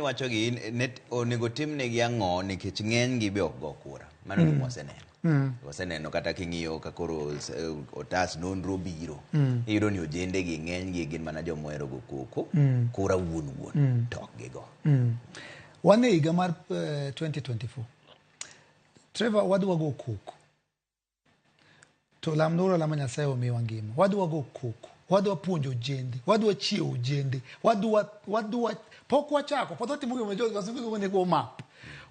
wacho gi net onego timne gi ang'o nikech ng'eny gi be ok go kura. Mano gima waseneno. Waseneno kata king'iyo ka koro otas nonro biro. Iyudo ni ojende gi ng'eny gi gin mana joma ohero go koko. Kura wuon to ok gigo. Wan e higa mar 2024. Trevor, wadwa go koko. To lamnoro lama Nyasaye omiwa ngima. Wadwa go koko. Wadwa puonjo ojende. Wadwa chiewo ojende. Wadwa pok wachako. Pod watimo gima wasungu ne go map.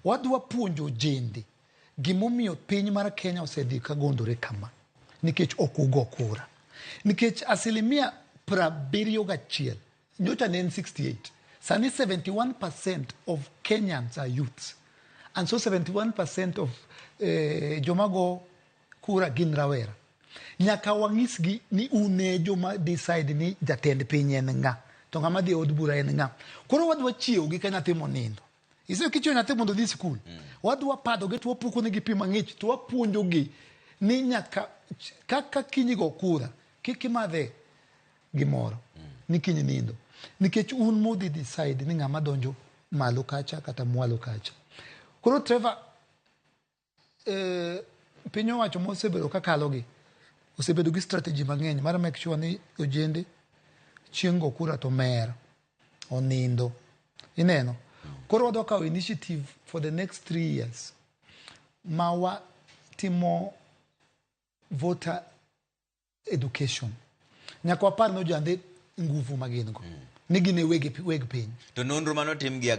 Wadwa puonjo ojende. Gimomiyo piny mar Kenya osedhi ka gondore kama. Nikech ok ugo kura. Nikech 71%. Nyocha ne 68. Sani 71% of Kenyans are youths. And so 71% of jomago kura gin rawera. Nyaka wang'isgi ni une joma decide ni jatend piny en ng'a. To ng'ama dhi od bura en ng'a. Koro wadwa chiewo gi ka nyathi monindo. Iso kichiewo nyathi mondo dhi skul. Wadwa padogi to wapuko negi pi mang'ich to wapuonjogi ni nyaka kaka kiny go kura kik imadhe gimoro ni kiny nindo. Nikech un mudhi decide ni ng'ama donjo malo kacha kata mwalo kacha. Koro Trevor, piny owacho mosebedo kakalo gi osebedo gi strategy mang'eny mar make sure ni ojende chieng' go kura to mer onindo. Ineno? Koro wadwa kawo initiative for the next 3 years ma watimo voter education. Nyaka wapar no jande nguvu magin go. Ni gin e weg piny. To nonro mano tim gi